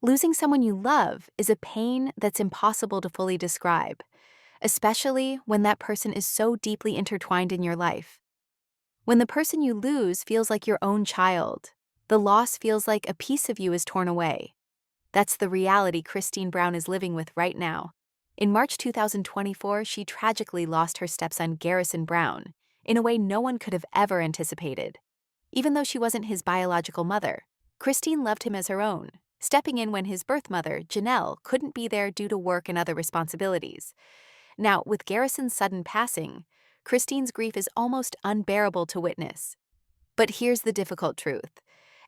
Losing someone you love is a pain that's impossible to fully describe, especially when that person is so deeply intertwined in your life. When the person you lose feels like your own child, the loss feels like a piece of you is torn away. That's the reality Christine Brown is living with right now. In March 2024, she tragically lost her stepson Garrison Brown in a way no one could have ever anticipated. Even though she wasn't his biological mother, Christine loved him as her own, stepping in when his birth mother, Janelle, couldn't be there due to work and other responsibilities. Now, with Garrison's sudden passing, Christine's grief is almost unbearable to witness. But here's the difficult truth.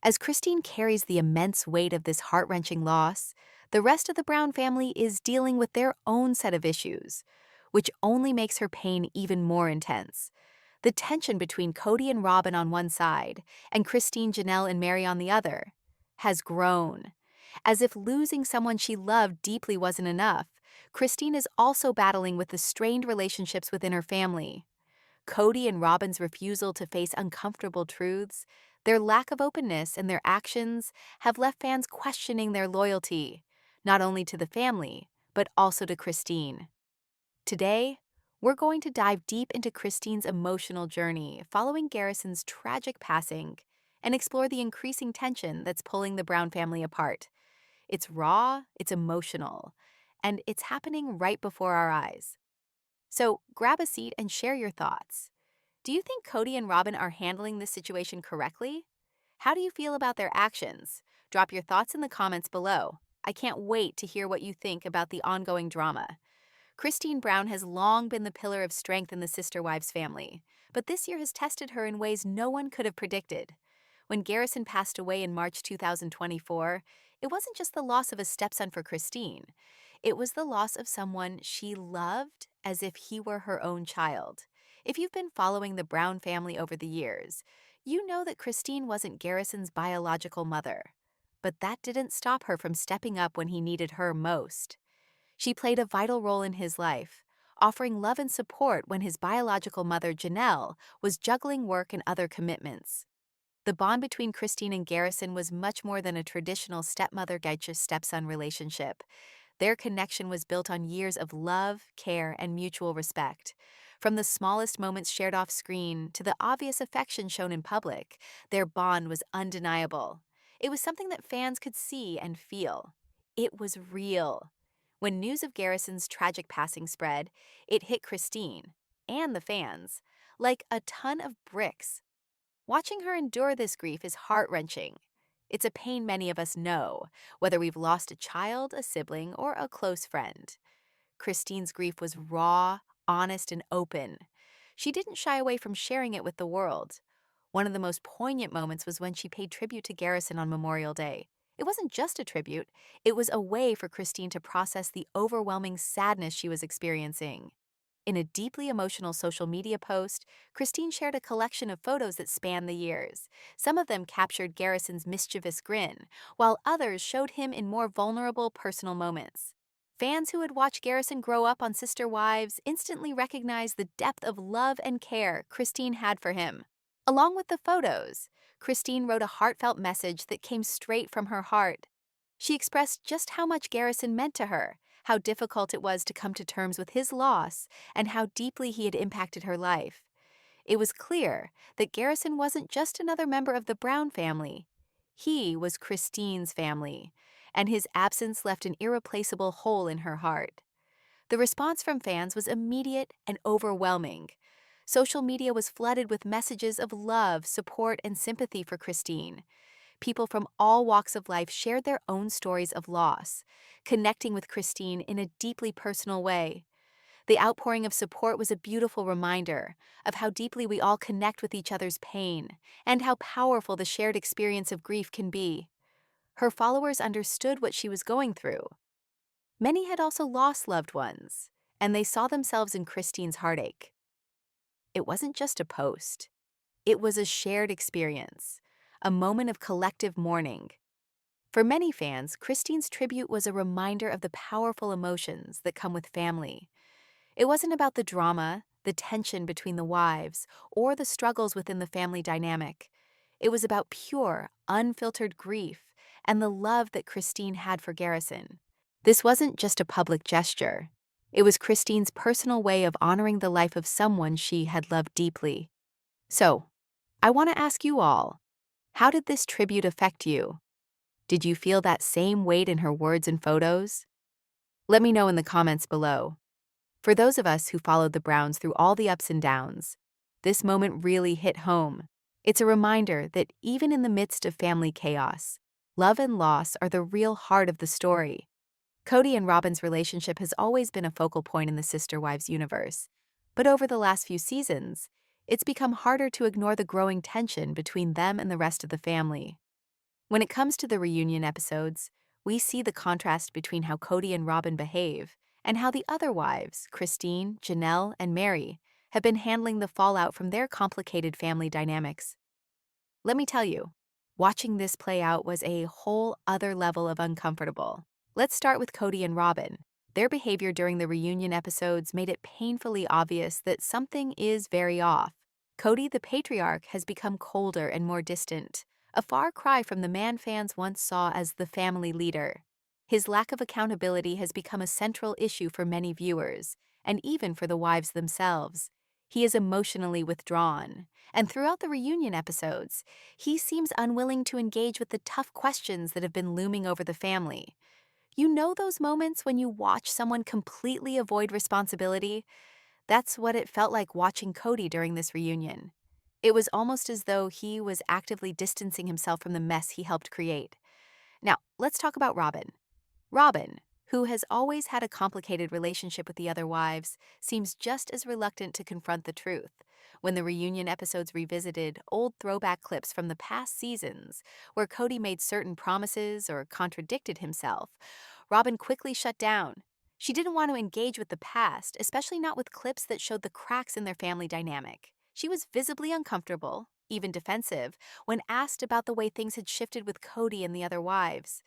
As Christine carries the immense weight of this heart-wrenching loss, the rest of the Brown family is dealing with their own set of issues, which only makes her pain even more intense. The tension between Cody and Robyn on one side and Christine, Janelle, and Mary on the other has grown. As if losing someone she loved deeply wasn't enough, Christine is also battling with the strained relationships within her family. Cody and Robyn's refusal to face uncomfortable truths, their lack of openness, and their actions have left fans questioning their loyalty, not only to the family, but also to Christine. Today, we're going to dive deep into Christine's emotional journey following Garrison's tragic passing and explore the increasing tension that's pulling the Brown family apart. It's raw, it's emotional, and it's happening right before our eyes. So grab a seat and share your thoughts. Do you think Cody and Robyn are handling this situation correctly? How do you feel about their actions? Drop your thoughts in the comments below. I can't wait to hear what you think about the ongoing drama. Christine Brown has long been the pillar of strength in the Sister Wives family, but this year has tested her in ways no one could have predicted. When Garrison passed away in March 2024, it wasn't just the loss of a stepson for Christine. It was the loss of someone she loved as if he were her own child. If you've been following the Brown family over the years, you know that Christine wasn't Garrison's biological mother. But that didn't stop her from stepping up when he needed her most. She played a vital role in his life, offering love and support when his biological mother, Janelle, was juggling work and other commitments. The bond between Christine and Garrison was much more than a traditional stepmother-stepson relationship. Their connection was built on years of love, care, and mutual respect. From the smallest moments shared off screen to the obvious affection shown in public, their bond was undeniable. It was something that fans could see and feel. It was real. When news of Garrison's tragic passing spread, it hit Christine and the fans like a ton of bricks. Watching her endure this grief is heart-wrenching. It's a pain many of us know, whether we've lost a child, a sibling, or a close friend. Christine's grief was raw, honest, and open. She didn't shy away from sharing it with the world. One of the most poignant moments was when she paid tribute to Garrison on Memorial Day. It wasn't just a tribute, it was a way for Christine to process the overwhelming sadness she was experiencing. In a deeply emotional social media post, Christine shared a collection of photos that spanned the years. Some of them captured Garrison's mischievous grin, while others showed him in more vulnerable personal moments. Fans who had watched Garrison grow up on Sister Wives instantly recognized the depth of love and care Christine had for him. Along with the photos, Christine wrote a heartfelt message that came straight from her heart. She expressed just how much Garrison meant to her, how difficult it was to come to terms with his loss, and how deeply he had impacted her life. It was clear that Garrison wasn't just another member of the Brown family. He was Christine's family, and his absence left an irreplaceable hole in her heart. The response from fans was immediate and overwhelming. Social media was flooded with messages of love, support, and sympathy for Christine. People from all walks of life shared their own stories of loss, connecting with Christine in a deeply personal way. The outpouring of support was a beautiful reminder of how deeply we all connect with each other's pain and how powerful the shared experience of grief can be. Her followers understood what she was going through. Many had also lost loved ones, and they saw themselves in Christine's heartache. It wasn't just a post. It was a shared experience, a moment of collective mourning. For many fans, Christine's tribute was a reminder of the powerful emotions that come with family. It wasn't about the drama, the tension between the wives, or the struggles within the family dynamic. It was about pure, unfiltered grief and the love that Christine had for Garrison. This wasn't just a public gesture. It was Christine's personal way of honoring the life of someone she had loved deeply. So, I want to ask you all, how did this tribute affect you? Did you feel that same weight in her words and photos? Let me know in the comments below. For those of us who followed the Browns through all the ups and downs, this moment really hit home. It's a reminder that even in the midst of family chaos, love and loss are the real heart of the story. Cody and Robyn's relationship has always been a focal point in the Sister Wives universe, but over the last few seasons, it's become harder to ignore the growing tension between them and the rest of the family. When it comes to the reunion episodes, we see the contrast between how Cody and Robyn behave and how the other wives, Christine, Janelle, and Mary, have been handling the fallout from their complicated family dynamics. Let me tell you, watching this play out was a whole other level of uncomfortable. Let's start with Cody and Robyn. Their behavior during the reunion episodes made it painfully obvious that something is very off. Cody, the patriarch, has become colder and more distant, a far cry from the man fans once saw as the family leader. His lack of accountability has become a central issue for many viewers, and even for the wives themselves. He is emotionally withdrawn, and throughout the reunion episodes, he seems unwilling to engage with the tough questions that have been looming over the family. You know those moments when you watch someone completely avoid responsibility? That's what it felt like watching Cody during this reunion. It was almost as though he was actively distancing himself from the mess he helped create. Now, let's talk about Robyn. Robyn, who has always had a complicated relationship with the other wives, seems just as reluctant to confront the truth. When the reunion episodes revisited old throwback clips from the past seasons, where Cody made certain promises or contradicted himself, Robyn quickly shut down. She didn't want to engage with the past, especially not with clips that showed the cracks in their family dynamic. She was visibly uncomfortable, even defensive, when asked about the way things had shifted with Cody and the other wives.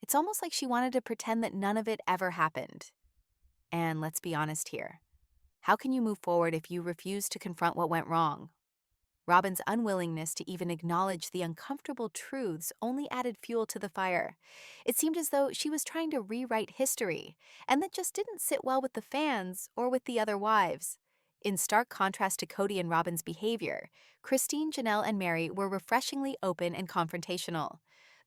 It's almost like she wanted to pretend that none of it ever happened. And let's be honest here. How can you move forward if you refuse to confront what went wrong? Robyn's unwillingness to even acknowledge the uncomfortable truths only added fuel to the fire. It seemed as though she was trying to rewrite history, and that just didn't sit well with the fans or with the other wives. In stark contrast to Cody and Robyn's behavior, Christine, Janelle, and Mary were refreshingly open and confrontational.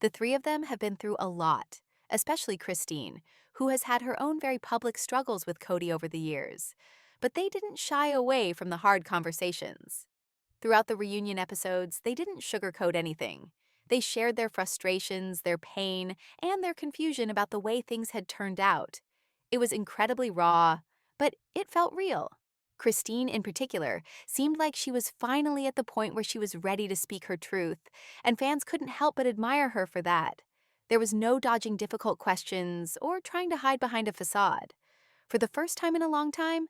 The three of them have been through a lot, especially Christine, who has had her own very public struggles with Cody over the years. But they didn't shy away from the hard conversations. Throughout the reunion episodes, they didn't sugarcoat anything. They shared their frustrations, their pain, and their confusion about the way things had turned out. It was incredibly raw, but it felt real. Christine, in particular, seemed like she was finally at the point where she was ready to speak her truth, and fans couldn't help but admire her for that. There was no dodging difficult questions or trying to hide behind a facade. For the first time in a long time,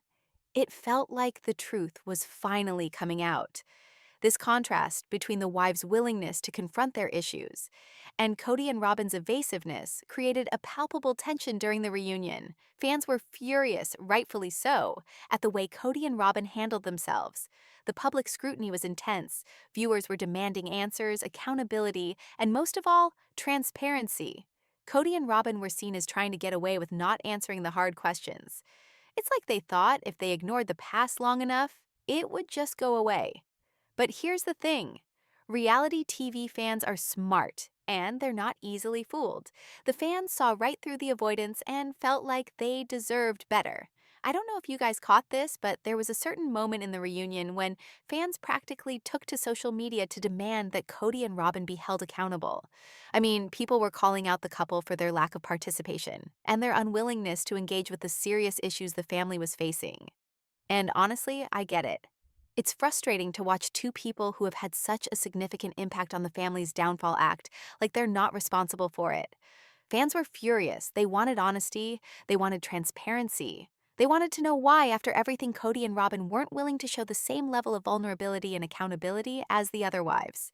it felt like the truth was finally coming out. This contrast between the wives' willingness to confront their issues and Cody and Robyn's evasiveness created a palpable tension during the reunion. Fans were furious, rightfully so, at the way Cody and Robyn handled themselves. The public scrutiny was intense. Viewers were demanding answers, accountability, and most of all, transparency. Cody and Robyn were seen as trying to get away with not answering the hard questions. It's like they thought if they ignored the past long enough, it would just go away. But here's the thing. Reality TV fans are smart, and they're not easily fooled. The fans saw right through the avoidance and felt like they deserved better. I don't know if you guys caught this, but there was a certain moment in the reunion when fans practically took to social media to demand that Cody and Robyn be held accountable. I mean, people were calling out the couple for their lack of participation and their unwillingness to engage with the serious issues the family was facing. And honestly, I get it. It's frustrating to watch two people who have had such a significant impact on the family's downfall act like they're not responsible for it. Fans were furious. They wanted honesty. They wanted transparency. They wanted to know why, after everything, Cody and Robyn weren't willing to show the same level of vulnerability and accountability as the other wives.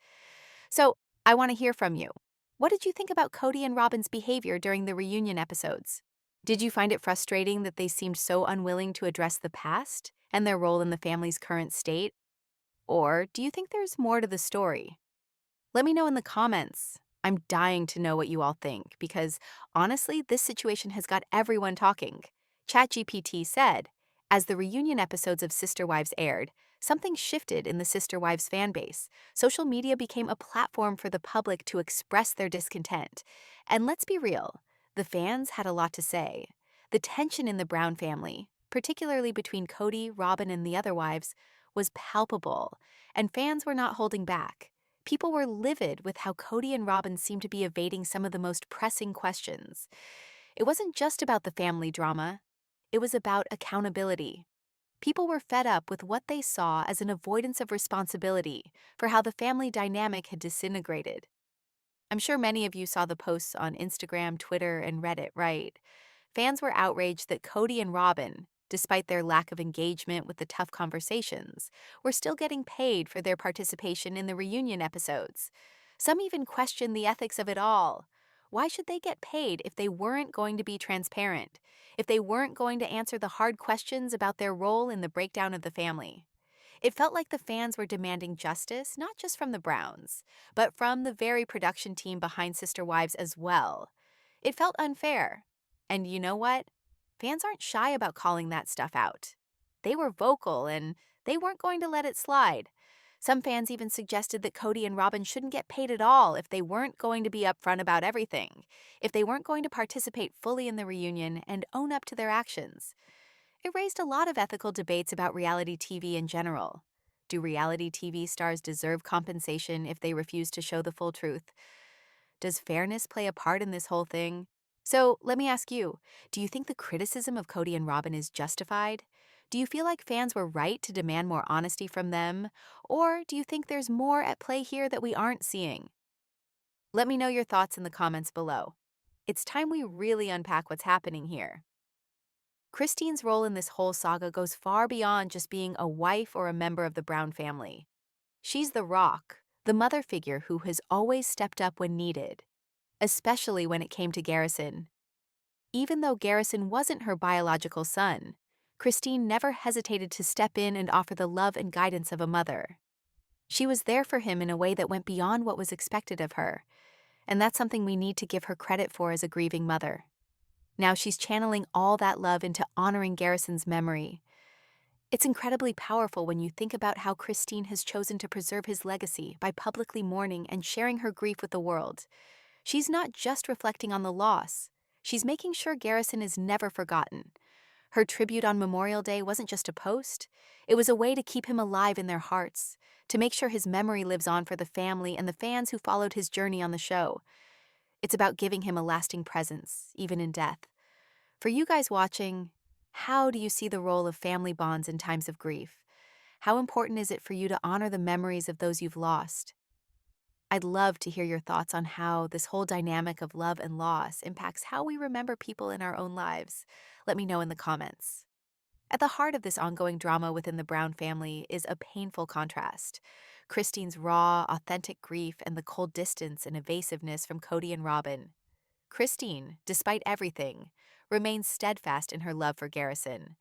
So, I want to hear from you. What did you think about Cody and Robyn's behavior during the reunion episodes? Did you find it frustrating that they seemed so unwilling to address the past and their role in the family's current state? Or do you think there's more to the story? Let me know in the comments. I'm dying to know what you all think because honestly, this situation has got everyone talking. ChatGPT said, as the reunion episodes of Sister Wives aired, something shifted in the Sister Wives fan base. Social media became a platform for the public to express their discontent. And let's be real, the fans had a lot to say. The tension in the Brown family, particularly between Cody, Robyn, and the other wives, was palpable, and fans were not holding back. People were livid with how Cody and Robyn seemed to be evading some of the most pressing questions. It wasn't just about the family drama, it was about accountability. People were fed up with what they saw as an avoidance of responsibility for how the family dynamic had disintegrated. I'm sure many of you saw the posts on Instagram, Twitter, and Reddit, right? Fans were outraged that Cody and Robyn, despite their lack of engagement with the tough conversations, were still getting paid for their participation in the reunion episodes. Some even questioned the ethics of it all. Why should they get paid if they weren't going to be transparent? If they weren't going to answer the hard questions about their role in the breakdown of the family? It felt like the fans were demanding justice, not just from the Browns, but from the very production team behind Sister Wives as well. It felt unfair. And you know what? Fans aren't shy about calling that stuff out. They were vocal and they weren't going to let it slide. Some fans even suggested that Cody and Robyn shouldn't get paid at all if they weren't going to be upfront about everything, if they weren't going to participate fully in the reunion and own up to their actions. It raised a lot of ethical debates about reality TV in general. Do reality TV stars deserve compensation if they refuse to show the full truth? Does fairness play a part in this whole thing? So let me ask you, do you think the criticism of Cody and Robyn is justified? Do you feel like fans were right to demand more honesty from them? Or do you think there's more at play here that we aren't seeing? Let me know your thoughts in the comments below. It's time we really unpack what's happening here. Christine's role in this whole saga goes far beyond just being a wife or a member of the Brown family. She's the rock, the mother figure who has always stepped up when needed, especially when it came to Garrison. Even though Garrison wasn't her biological son, Christine never hesitated to step in and offer the love and guidance of a mother. She was there for him in a way that went beyond what was expected of her, and that's something we need to give her credit for as a grieving mother. Now she's channeling all that love into honoring Garrison's memory. It's incredibly powerful when you think about how Christine has chosen to preserve his legacy by publicly mourning and sharing her grief with the world. She's not just reflecting on the loss, she's making sure Garrison is never forgotten. Her tribute on Memorial Day wasn't just a post, it was a way to keep him alive in their hearts, to make sure his memory lives on for the family and the fans who followed his journey on the show. It's about giving him a lasting presence, even in death. For you guys watching, how do you see the role of family bonds in times of grief? How important is it for you to honor the memories of those you've lost? I'd love to hear your thoughts on how this whole dynamic of love and loss impacts how we remember people in our own lives. Let me know in the comments. At the heart of this ongoing drama within the Brown family is a painful contrast. Christine's raw, authentic grief and the cold distance and evasiveness from Cody and Robyn. Christine, despite everything, remains steadfast in her love for Garrison,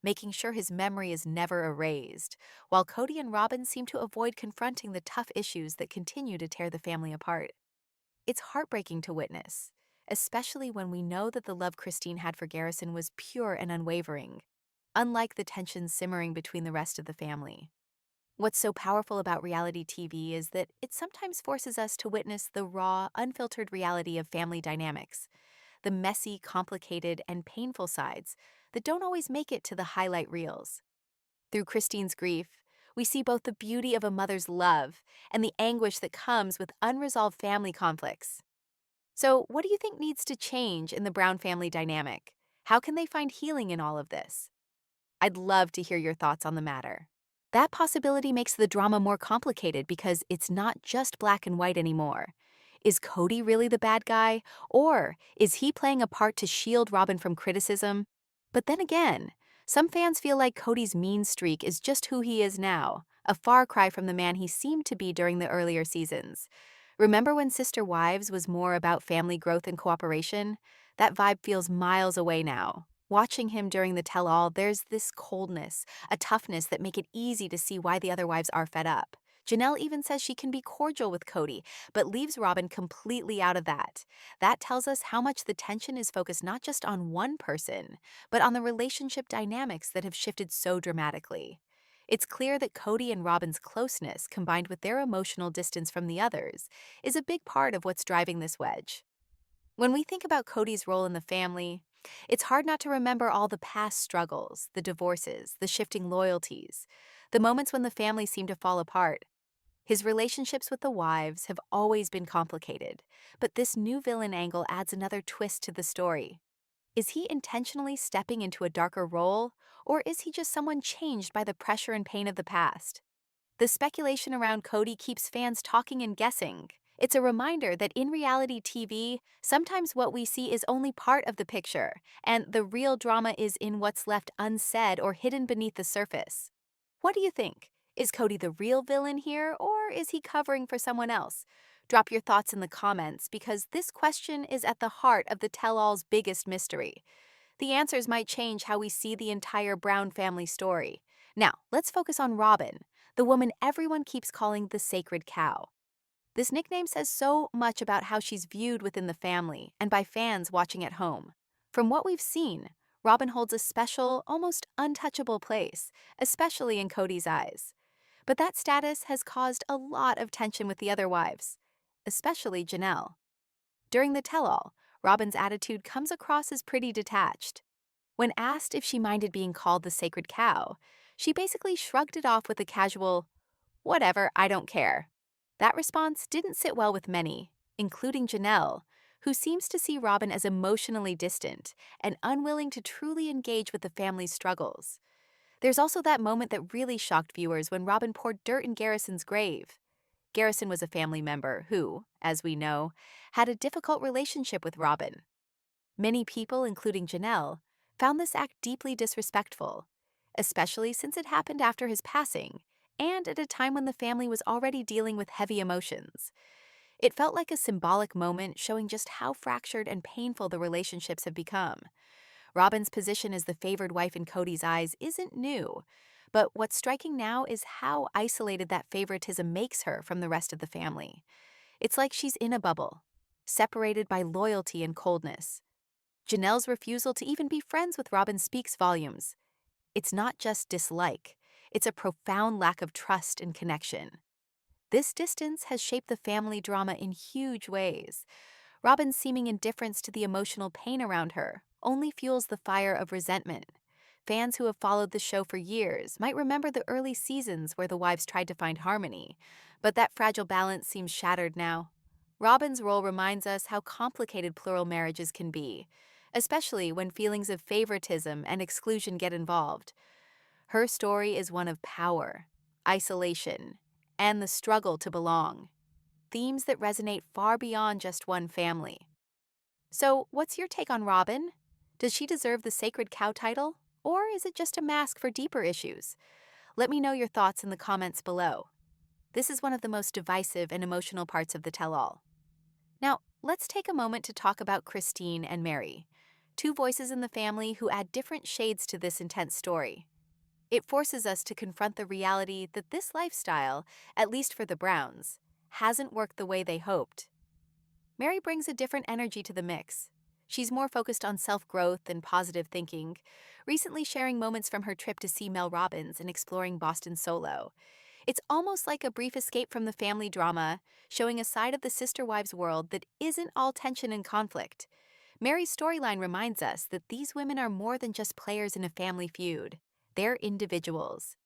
making sure his memory is never erased, while Cody and Robyn seem to avoid confronting the tough issues that continue to tear the family apart. It's heartbreaking to witness, especially when we know that the love Christine had for Garrison was pure and unwavering, unlike the tensions simmering between the rest of the family. What's so powerful about reality TV is that it sometimes forces us to witness the raw, unfiltered reality of family dynamics, the messy, complicated, and painful sides that don't always make it to the highlight reels. Through Christine's grief, we see both the beauty of a mother's love and the anguish that comes with unresolved family conflicts. So, what do you think needs to change in the Brown family dynamic? How can they find healing in all of this? I'd love to hear your thoughts on the matter. That possibility makes the drama more complicated because it's not just black and white anymore. Is Cody really the bad guy, or is he playing a part to shield Robyn from criticism? But then again, some fans feel like Cody's mean streak is just who he is now, a far cry from the man he seemed to be during the earlier seasons. Remember when Sister Wives was more about family growth and cooperation? That vibe feels miles away now. Watching him during the tell-all, there's this coldness, a toughness that make it easy to see why the other wives are fed up. Janelle even says she can be cordial with Cody, but leaves Robyn completely out of that. That tells us how much the tension is focused not just on one person, but on the relationship dynamics that have shifted so dramatically. It's clear that Cody and Robyn's closeness, combined with their emotional distance from the others, is a big part of what's driving this wedge. When we think about Cody's role in the family, it's hard not to remember all the past struggles, the divorces, the shifting loyalties, the moments when the family seemed to fall apart. His relationships with the wives have always been complicated, but this new villain angle adds another twist to the story. Is he intentionally stepping into a darker role, or is he just someone changed by the pressure and pain of the past? The speculation around Cody keeps fans talking and guessing. It's a reminder that in reality TV, sometimes what we see is only part of the picture, and the real drama is in what's left unsaid or hidden beneath the surface. What do you think? Is Cody the real villain here, or is he covering for someone else? Drop your thoughts in the comments because this question is at the heart of the tell-all's biggest mystery. The answers might change how we see the entire Brown family story. Now, let's focus on Robyn, the woman everyone keeps calling the sacred cow. This nickname says so much about how she's viewed within the family and by fans watching at home. From what we've seen, Robyn holds a special, almost untouchable place, especially in Cody's eyes. But that status has caused a lot of tension with the other wives, especially Janelle. During the tell-all, Robyn's attitude comes across as pretty detached. When asked if she minded being called the sacred cow, she basically shrugged it off with a casual, "Whatever, I don't care." That response didn't sit well with many, including Janelle, who seems to see Robyn as emotionally distant and unwilling to truly engage with the family's struggles. There's also that moment that really shocked viewers when Robyn poured dirt in Garrison's grave. Garrison was a family member who, as we know, had a difficult relationship with Robyn. Many people, including Janelle, found this act deeply disrespectful, especially since it happened after his passing and at a time when the family was already dealing with heavy emotions. It felt like a symbolic moment showing just how fractured and painful the relationships have become. Robyn's position as the favored wife in Cody's eyes isn't new, but what's striking now is how isolated that favoritism makes her from the rest of the family. It's like she's in a bubble, separated by loyalty and coldness. Janelle's refusal to even be friends with Robyn speaks volumes. It's not just dislike, it's a profound lack of trust and connection. This distance has shaped the family drama in huge ways. Robyn's seeming indifference to the emotional pain around her only fuels the fire of resentment. Fans who have followed the show for years might remember the early seasons where the wives tried to find harmony, but that fragile balance seems shattered now. Robyn's role reminds us how complicated plural marriages can be, especially when feelings of favoritism and exclusion get involved. Her story is one of power, isolation, and the struggle to belong, themes that resonate far beyond just one family. So, what's your take on Robyn? Does she deserve the sacred cow title, or is it just a mask for deeper issues? Let me know your thoughts in the comments below. This is one of the most divisive and emotional parts of the tell-all. Now, let's take a moment to talk about Christine and Mary, two voices in the family who add different shades to this intense story. It forces us to confront the reality that this lifestyle, at least for the Browns, hasn't worked the way they hoped. Mary brings a different energy to the mix. She's more focused on self-growth and positive thinking, recently sharing moments from her trip to see Mel Robbins and exploring Boston solo. It's almost like a brief escape from the family drama, showing a side of the sister wives world that isn't all tension and conflict. Mary's storyline reminds us that these women are more than just players in a family feud. They're individuals,